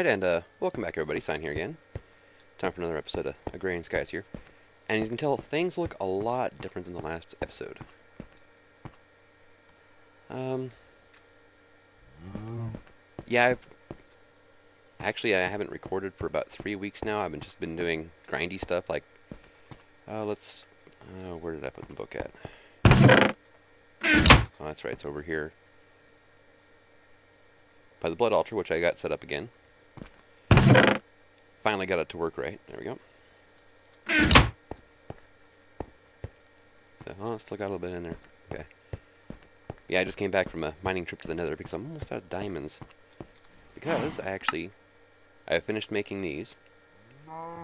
Alright, and welcome back everybody, Sign here again. Time for another episode of Agrarian Skies here. And as you can tell, things look a lot different than the last episode. Yeah, I haven't recorded for about 3 weeks now. I've just been doing grindy stuff like, where did I put the book at? Oh, that's right, it's over here. By the blood altar, which I got set up again. Finally got it to work right. There we go. So, oh, still got a little bit in there. Okay. Yeah, I just came back from a mining trip to the Nether because I'm almost out of diamonds. Because I have finished making these,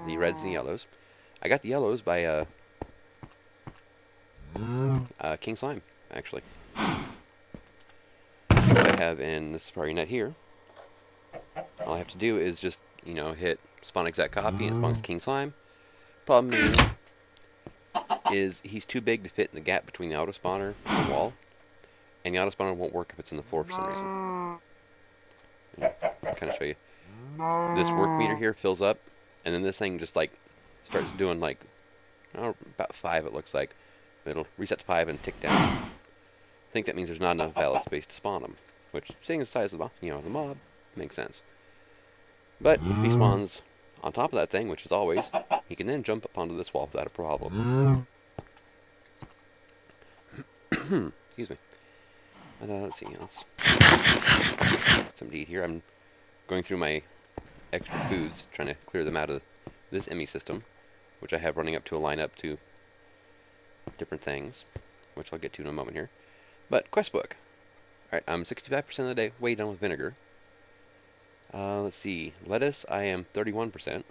the reds and yellows. I got the yellows by King Slime, actually. What I have in this Safari net here, all I have to do is just, hit spawn exact copy and it spawns King Slime. Problem is he's too big to fit in the gap between the auto spawner and the wall, and the auto spawner won't work if it's in the floor for some reason. I'll kind of show you. This work meter here fills up, and then this thing just starts doing about 5 it looks like. It'll reset to 5 and tick down. I think that means there's not enough valid space to spawn them, which, seeing the size of the mob, makes sense. But if he spawns on top of that thing, which is always, he can then jump up onto this wall without a problem. Excuse me. And let's see, let's some deed here. I'm going through my extra foods, trying to clear them out of this ME system, which I have running up to a lineup to different things, which I'll get to in a moment here. But quest book. Alright, I'm 65% of the day way done with vinegar. Let's see, lettuce I am 31%,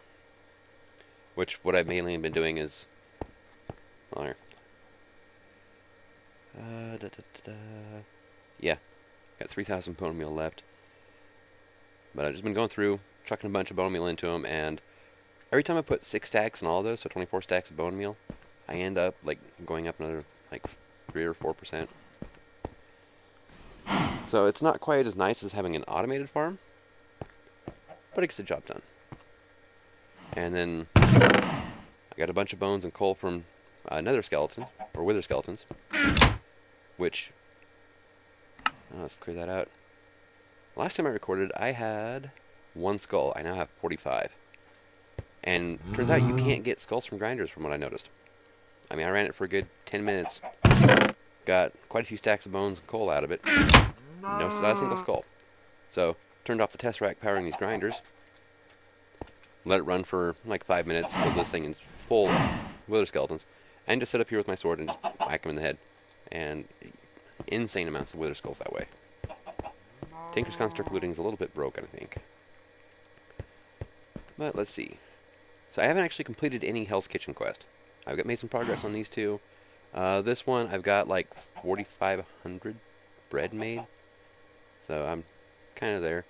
which what I've mainly been doing is, well, yeah, got 3,000 bone meal left, but I've just been going through, chucking a bunch of bone meal into them, and every time I put 6 stacks in all of those, so 24 stacks of bone meal, I end up going up another 3 or 4%. So it's not quite as nice as having an automated farm, but it gets the job done. And then I got a bunch of bones and coal from nether skeletons, or wither skeletons, which, let's clear that out. Last time I recorded, I had 1 skull. I now have 45. And turns out you can't get skulls from grinders from what I noticed. I mean, I ran it for a good 10 minutes, got quite a few stacks of bones and coal out of it, no, not a single skull. So, turned off the test rack powering these grinders, let it run for 5 minutes until this thing is full of wither skeletons, and just sit up here with my sword and just whack them in the head. And insane amounts of wither skulls that way. Tinker's Construct looting is a little bit broken, I think. But let's see. So I haven't actually completed any Hell's Kitchen quest. I've made some progress on these two. This one I've got 4,500 bread made. So I'm kind of there.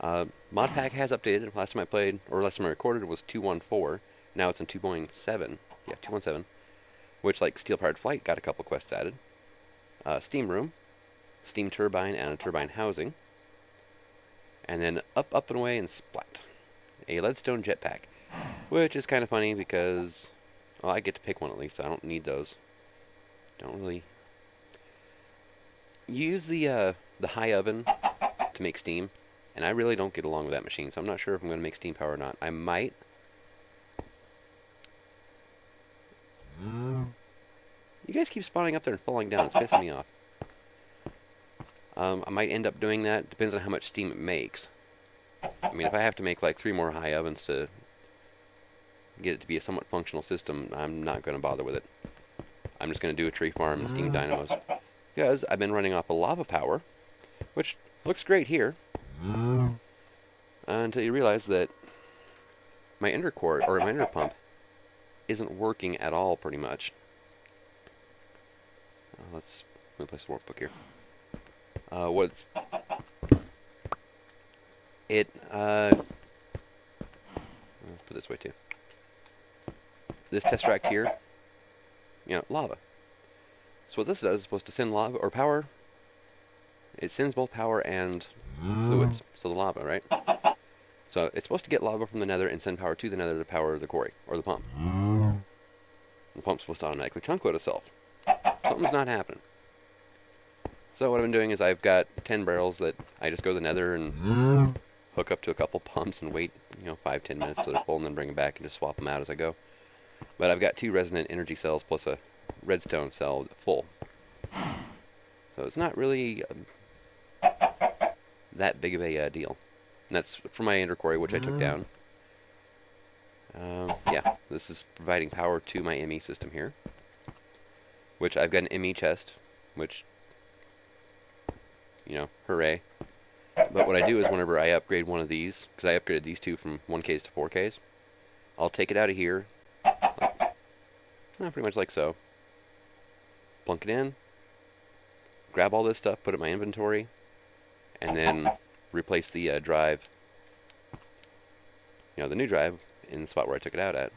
Modpack has updated. Last time I played, or last time I recorded, was 2.14. Now it's in 2.7. Yeah, 2.17. Which, Steel Powered Flight, got a couple quests added. Steam Room, Steam Turbine, and a Turbine Housing. And then up and away and splat. A Leadstone Jetpack. Which is kind of funny because, well, I get to pick one at least. I don't need those. Don't really. You use the high oven to make steam, and I really don't get along with that machine, so I'm not sure if I'm going to make steam power or not. I might. You guys keep spawning up there and falling down. It's pissing me off. I might end up doing that. Depends on how much steam it makes. I mean, if I have to make 3 more high ovens to get it to be a somewhat functional system, I'm not going to bother with it. I'm just going to do a tree farm and steam dynamos. Because I've been running off of lava power, which looks great here, until you realize that my ender core, or my ender pump, isn't working at all, pretty much. Let me place the workbook here. Let's put it this way too. This test rack here, lava. So what this does is supposed to send lava, or power. It sends both power and fluids, so the lava, right? So it's supposed to get lava from the nether and send power to the nether to power the quarry, or the pump. The pump's supposed to automatically chunk load itself. Something's not happening. So what I've been doing is I've got 10 barrels that I just go to the nether and hook up to a couple pumps and wait, 5-10 minutes till they're full and then bring them back and just swap them out as I go. But I've got 2 resonant energy cells plus a redstone cell full. So it's not really that big of a deal. And that's for my ender quarry, which I took down. Yeah, this is providing power to my ME system here. Which I've got an ME chest, which, hooray. But what I do is whenever I upgrade one of these, because I upgraded these 2 from 1Ks to 4Ks, I'll take it out of here, pretty much like so. Plunk it in, grab all this stuff, put it in my inventory, and then replace the drive, the new drive, in the spot where I took it out at.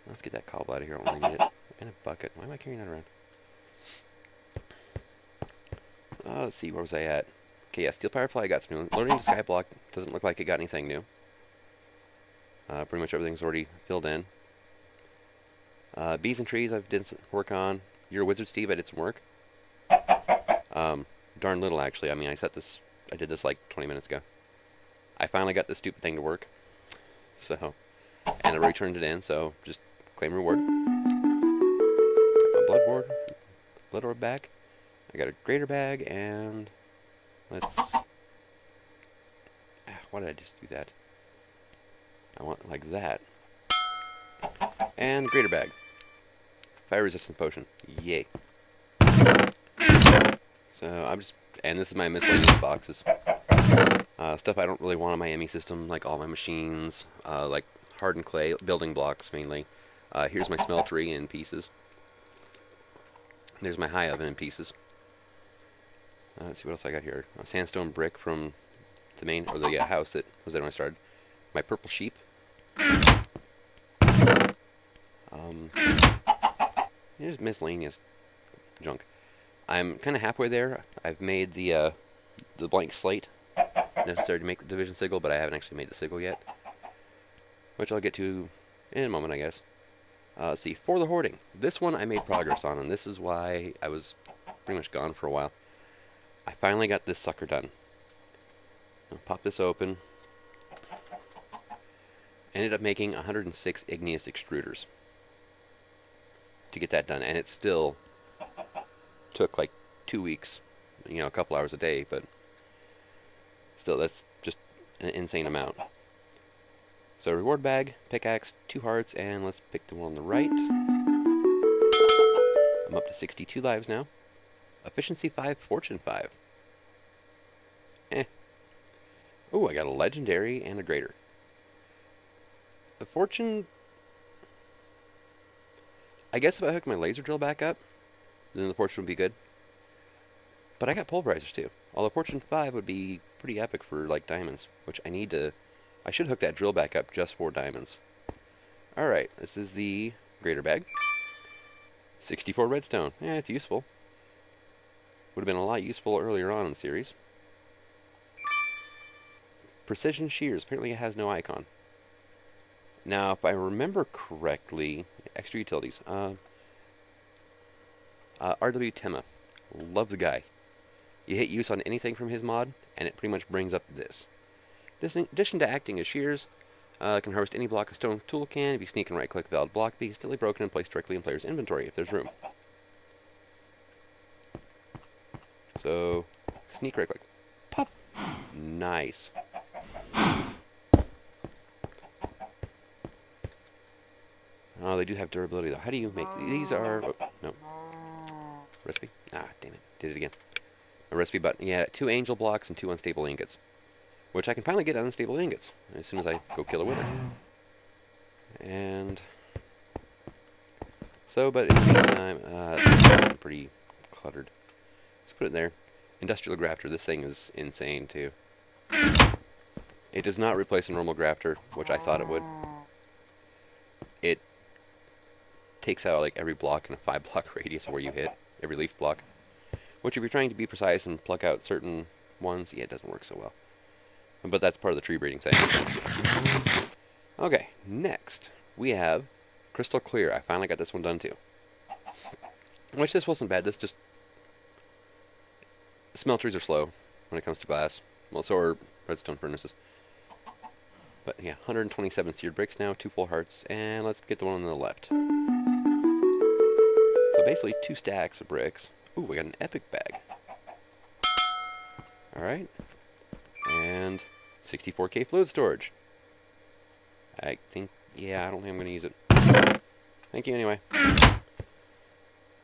Let's get that cobble out of here. I only need it in a bucket. Why am I carrying that around? Let's see, where was I at? Okay, yeah, steel firefly got some new. Loading to skyblock doesn't look like it got anything new. Pretty much everything's already filled in. Bees and trees I did some work on. You're a wizard, Steve. I did some work. Darn little, actually. I mean, I did this like 20 minutes ago. I finally got this stupid thing to work. So, and I returned it in, so just claim reward. A blood orb back. I got a greater bag, and let's... why did I just do that? I want like that. And greater bag. Fire resistance potion. Yay. So I'm just... And this is my miscellaneous boxes. Stuff I don't really want on my ME system, like all my machines, like hardened clay, building blocks mainly. Here's my smeltery in pieces. There's my high oven in pieces. Let's see what else I got here. A sandstone brick from the main, or the house that was there when I started. My purple sheep. Here's miscellaneous junk. I'm kind of halfway there. I've made the blank slate necessary to make the division sigil, but I haven't actually made the sigil yet, which I'll get to in a moment, I guess. Let's see, for the hoarding. This one I made progress on, and this is why I was pretty much gone for a while. I finally got this sucker done. I'll pop this open. Ended up making 106 igneous extruders to get that done, and it still took like 2 weeks, a couple hours a day, but still, that's just an insane amount. So reward bag, pickaxe, 2 hearts, and let's pick the one on the right. I'm up to 62 lives now. Efficiency 5, fortune 5. Oh, I got a legendary and a greater. The fortune... I guess if I hook my laser drill back up, then the fortune would be good. But I got pulverizers too. Although fortune 5 would be pretty epic for like diamonds, which I need to... I should hook that drill back up just for diamonds. Alright, this is the greater bag. 64 redstone. Yeah, it's useful. Would have been a lot useful earlier on in the series. Precision shears. Apparently it has no icon. Now, if I remember correctly, extra utilities. RW Tema. Love the guy. You hit use on anything from his mod, and it pretty much brings up this. In addition to acting as shears, can harvest any block a stone tool can. If you sneak and right-click a valid block, be instantly broken and placed directly in player's inventory if there's room. So, sneak right-click. Pop! Nice. Oh, they do have durability, though. How do you make these? Are... Oh, no. Recipe? Ah, damn it. Did it again. A recipe button. Yeah, 2 angel blocks and 2 unstable ingots. Which I can finally get unstable ingots as soon as I go kill a wither. And... So, but in the meantime, it's pretty cluttered. Let's put it there. Industrial grafter. This thing is insane, too. It does not replace a normal grafter, which I thought it would. It takes out like every block in a 5-block radius where you hit, every leaf block. Which if you're trying to be precise and pluck out certain ones, yeah, it doesn't work so well. But that's part of the tree breeding thing. Okay, next we have Crystal Clear. I finally got this one done too. Which this wasn't bad. This just... Smelteries are slow when it comes to glass. Well, so are redstone furnaces. But yeah, 127 seared bricks now, 2 full hearts, and let's get the one on the left. So basically 2 stacks of bricks. Ooh, we got an epic bag. Alright. And 64k fluid storage. I think, yeah, I don't think I'm going to use it. Thank you anyway.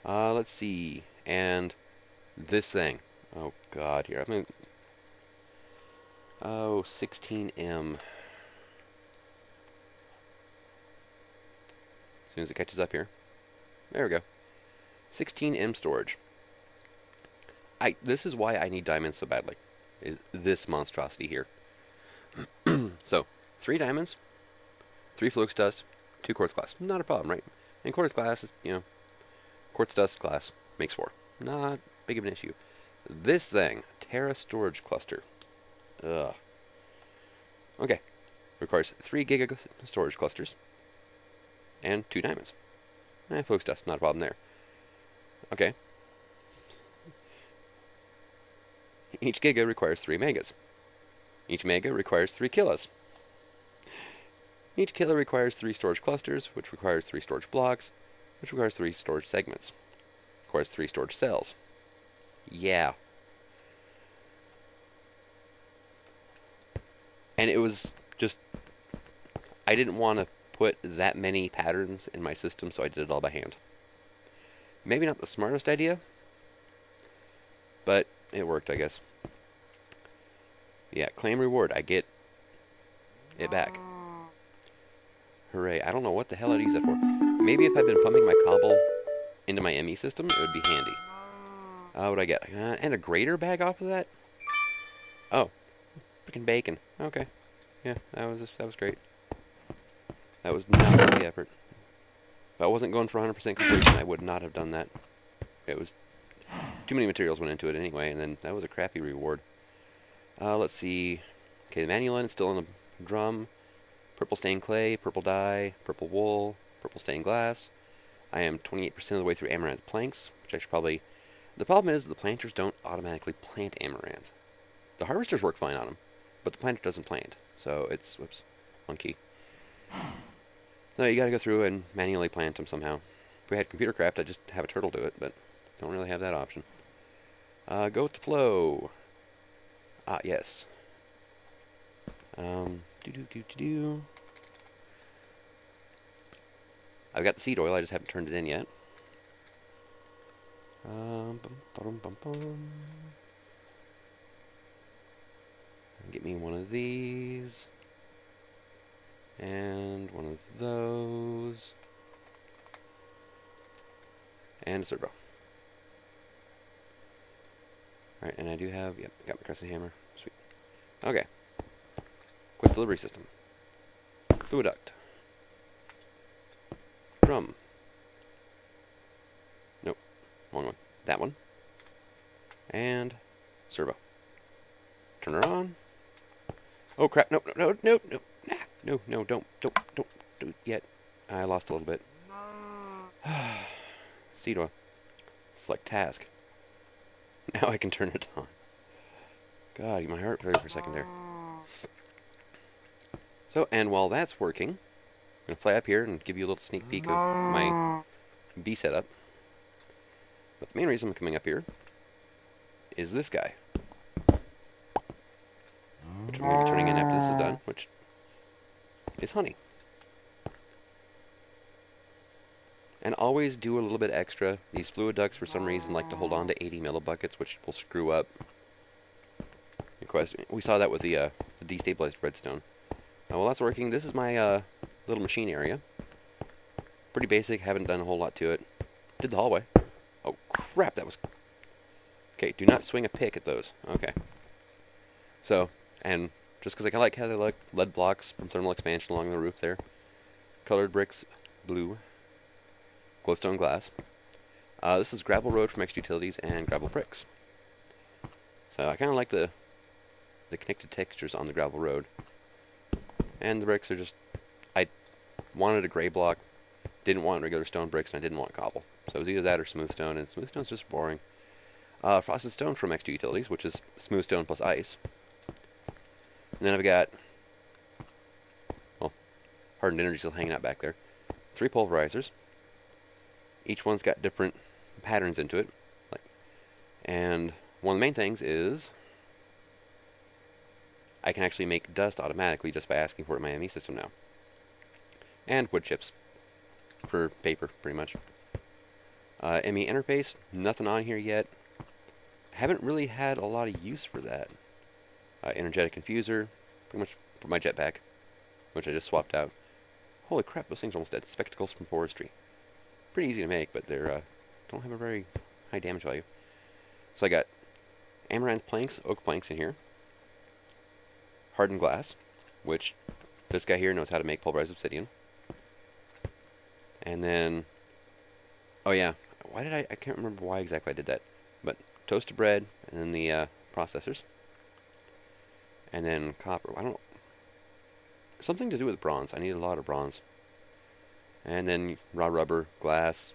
Let's see. And this thing. Oh god, here. I'm going to... Oh, 16M. As soon as it catches up here. There we go. 16M storage. This is why I need diamonds so badly. Is this monstrosity here. So, 3 diamonds, 3 flux dust, 2 quartz glass. Not a problem, right? And quartz glass is, you know, quartz dust, glass, makes 4. Not big of an issue. This thing, Terra Storage Cluster. Ugh. Okay. Requires 3 giga storage clusters. And 2 diamonds. Flux dust, not a problem there. Okay. Each giga requires 3 megas. Each mega requires 3 kilos. Each kilo requires 3 storage clusters, which requires 3 storage blocks, which requires 3 storage segments. Requires 3 storage cells. Yeah. And it was just... I didn't want to put that many patterns in my system, so I did it all by hand. Maybe not the smartest idea, but it worked, I guess. Yeah, claim reward. I get it back. Hooray. I don't know what the hell I'd use that for. Maybe if I'd been pumping my cobble into my ME system, it would be handy. What would I get? And a grater bag off of that? Oh. Freaking bacon. Okay. Yeah, that was great. That was not worth the effort. If I wasn't going for 100% completion, I would not have done that. It was... Too many materials went into it anyway, and then that was a crappy reward. Let's see. Okay, the manulin is still in the drum. Purple stained clay, purple dye, purple wool, purple stained glass. I am 28% of the way through amaranth planks, which I should probably... The problem is the planters don't automatically plant amaranth. The harvesters work fine on them, but the planter doesn't plant. So it's... Whoops. One key. So you gotta go through and manually plant them somehow. If we had computer craft, I'd just have a turtle do it, but don't really have that option. Go with the flow. Yes. I've got the seed oil, I just haven't turned it in yet. Get me one of these. And one of those. And a servo. Alright, and I do have, yep, got my crescent hammer. Sweet. Okay. Quest delivery system. Fluid duct. Drum. Nope. Wrong one. That one. And servo. Turn her on. Oh crap, nope, no, no, no, no. No, no, don't do it yet. I lost a little bit. Seed oil. Select task. Now I can turn it on. God, my heart failed for a second there. So, and while that's working, I'm going to fly up here and give you a little sneak peek of my bee setup. But the main reason I'm coming up here is this guy. Which I'm going to be turning in after this is done, which is honey. And always do a little bit extra. These fluid ducts, for some reason, like to hold on to 80 millibuckets, which will screw up. We saw that with the destabilized redstone. While that's working, this is my little machine area. Pretty basic, haven't done a whole lot to it. Did the hallway. Oh, crap, that was... Okay, do not swing a pick at those. Okay. So, and just because I like how they look, lead blocks from thermal expansion along the roof there. Colored bricks, blue. Glowstone glass. This is gravel road from Extra Utilities and gravel bricks. So I kind of like the the connected textures on the gravel road. And the bricks are just, I wanted a gray block, didn't want regular stone bricks, and I didn't want cobble. So it was either that or smooth stone, and smooth stone's just boring. Frosted stone from X2 Utilities, which is smooth stone plus ice. And then I've got, well, hardened energy still hanging out back there. 3 pulverizers. Each one's got different patterns into it. And one of the main things is I can actually make dust automatically just by asking for it in my ME system now. And wood chips for paper, pretty much. ME interface, nothing on here yet. Haven't really had a lot of use for that. Energetic infuser, pretty much for my jetpack, which I just swapped out. Holy crap, those things are almost dead. Spectacles from forestry. Pretty easy to make, but they're don't have a very high damage value. So I got amaranth planks, oak planks in here. Hardened glass, which this guy here knows how to make pulverized obsidian. And then, oh yeah, why did I can't remember why exactly I did that. But toasted bread, and then the processors. And then copper, I don't know. Something to do with bronze. I need a lot of bronze. And then raw rubber, glass.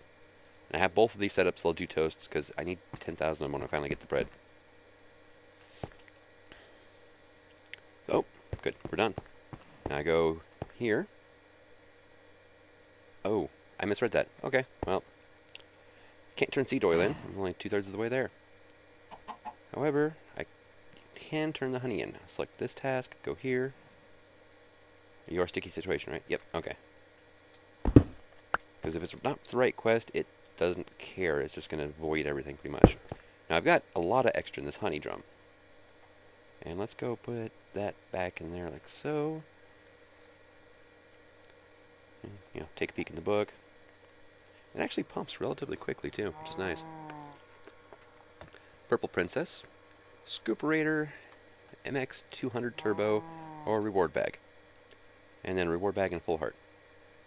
And I have both of these set up so I'll do toasts because I need 10,000 of them when I finally get the bread. So, good, we're done. Now I go here. Oh, I misread that. Okay, well, can't turn seed oil in. I'm only 2/3 of the way there. However, I can turn the honey in. Select this task, go here. Your sticky situation, right? Yep, okay. Because if it's not the right quest, it doesn't care. It's just going to void everything pretty much. Now I've got a lot of extra in this honey drum. And let's go put that back in there like so. And, you know, take a peek in the book. It actually pumps relatively quickly too, which is nice. Purple Princess, Scooperator, MX200 Turbo, or Reward Bag. And then Reward Bag and Full Heart.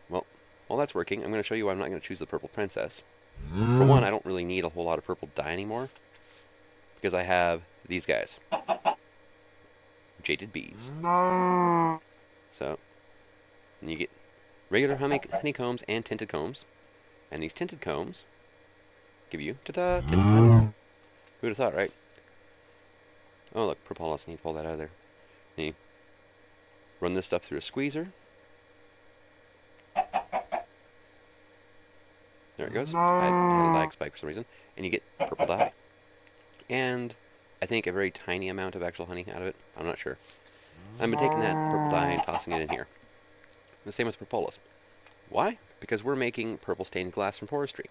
Well, while that's working, I'm going to show you why I'm not going to choose the Purple Princess. For one, I don't really need a whole lot of purple dye anymore, because I have these guys. Jaded Bees. So, and you get regular honeycombs and tinted combs. And these tinted combs give you, ta-da, tinted honey. Who'd have thought, right? Oh, look, propolis. I need to pull that out of there. Then you run this stuff through a squeezer. There it goes. I had a lag spike for some reason. And you get purple dye. And I think a very tiny amount of actual honey out of it. I'm not sure. I've been taking that purple dye and tossing it in here. The same with propolis. Why? Because we're making purple stained glass from forestry.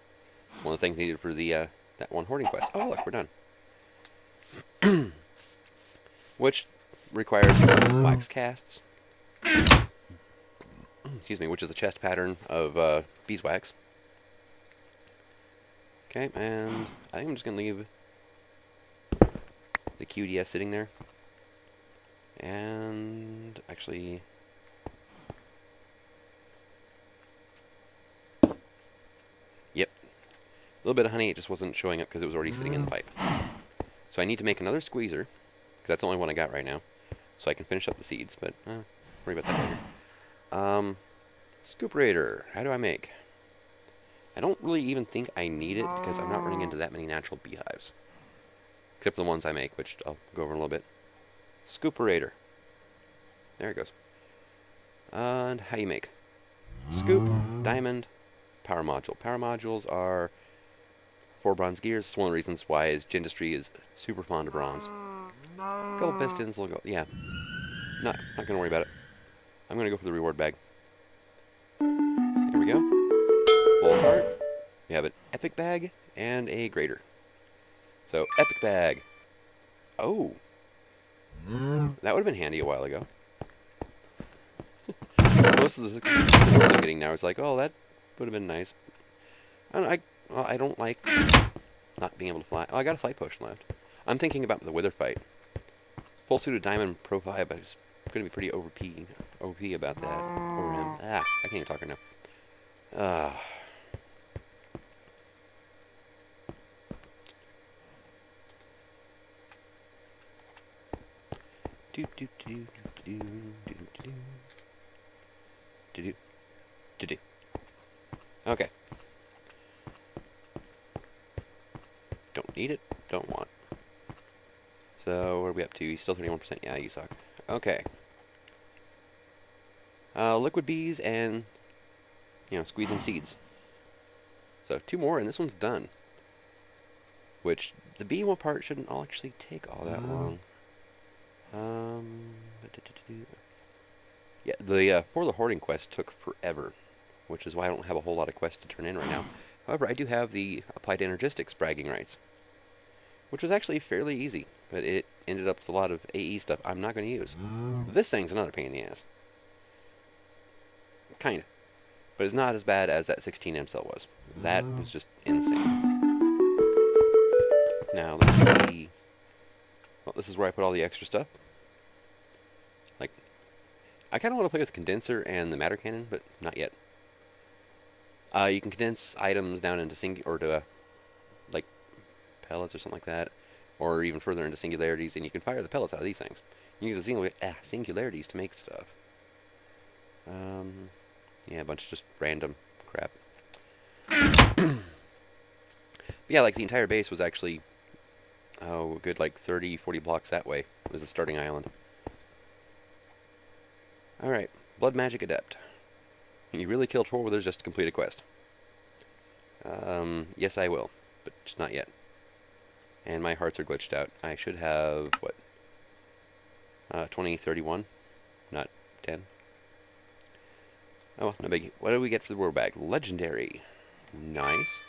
It's one of the things needed for the that one hoarding quest. Oh, look, we're done. Which requires wax casts. Excuse me, which is a chest pattern of beeswax. Okay, and I think I'm just going to leave the QDS sitting there. And actually, yep, a little bit of honey, it just wasn't showing up because it was already sitting in the pipe. So I need to make another squeezer, because that's the only one I got right now, so I can finish up the seeds, but worry about that later. Scooperator, how do I make? I don't really even think I need it because I'm not running into that many natural beehives. Except for the ones I make, which I'll go over in a little bit. Scooperator. There it goes. And how you make? Scoop, diamond, power module. Power modules are 4 bronze gears. It's one of the reasons why Gendustry is super fond of bronze. Gold pistons, yeah. Not gonna worry about it. I'm gonna go for the reward bag. Here we go. Full heart. We have an epic bag and a grater. So, epic bag. Oh. That would have been handy a while ago. Most of the rewards I'm getting now is like, oh, that would have been nice. I don't like not being able to fly. Oh, I got a flight potion left. I'm thinking about the wither fight. Full suit of diamond pro 5, but it's going to be pretty OP about that. Over him. I can't even talk right now. Okay. Don't need it. Don't want. So, what are we up to? He's still 31%. Yeah, you suck. Okay. Liquid bees and, squeezing seeds. So, 2 more, and this one's done. Which, the bee one part shouldn't actually take all that long. Yeah, the For the Hoarding quest took forever, which is why I don't have a whole lot of quests to turn in right now. However, I do have the Applied Energistics bragging rights, which was actually fairly easy, but it ended up with a lot of AE stuff I'm not going to use. This thing's another pain in the ass. Kinda. But it's not as bad as that 16M cell was. That was just insane. Now, let's see. Well, this is where I put all the extra stuff. Like, I kind of want to play with the condenser and the matter cannon, but not yet. You can condense items down into like pellets or something like that, or even further into singularities, and you can fire the pellets out of these things. You use the singularities to make stuff. Yeah, a bunch of just random crap. Yeah, like the entire base was actually, a good like 30, 40 blocks that way was the starting island. Alright, Blood Magic Adept. You really killed 4 withers just to complete a quest. Yes, I will, but just not yet. And my hearts are glitched out. I should have, 20, 31, not 10. Oh, no biggie. What do we get for the reward bag? Legendary. Nice.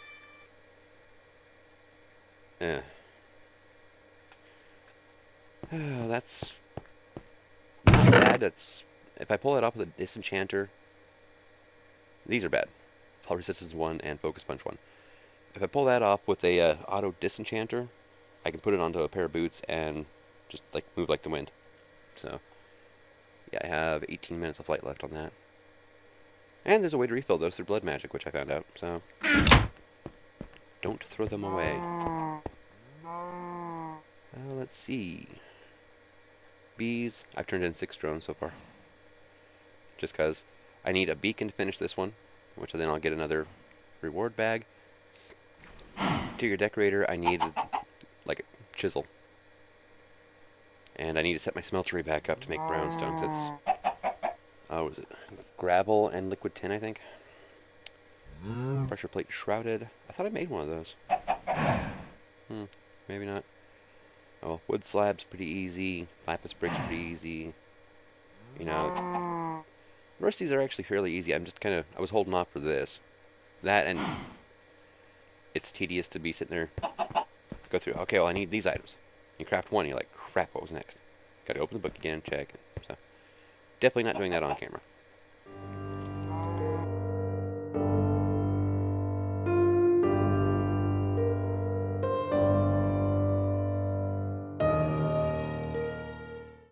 That's not bad. That's, if I pull it off with a Disenchanter, these are bad. Fall Resistance 1 and Focus Punch 1. If I pull that off with a auto Disenchanter, I can put it onto a pair of boots and just like move like the wind. So, yeah, I have 18 minutes of flight left on that. And there's a way to refill those through blood magic, which I found out. So, don't throw them away. Let's see. Bees. I've turned in 6 drones so far. Just because I need a beacon to finish this one, which then I'll get another reward bag. To your decorator, I needed like a chisel. And I need to set my smeltery back up to make brownstone, because it's, what was it? Gravel and liquid tin, I think. Pressure plate shrouded. I thought I made one of those. Maybe not. Oh, wood slab's pretty easy. Lapis brick's pretty easy. The rest of these are actually fairly easy. I'm just I was holding off for this. That, and it's tedious to be sitting there, go through, okay, well, I need these items. You craft one, you're like, crap, what was next? Gotta open the book again, check. So, definitely not doing that on camera.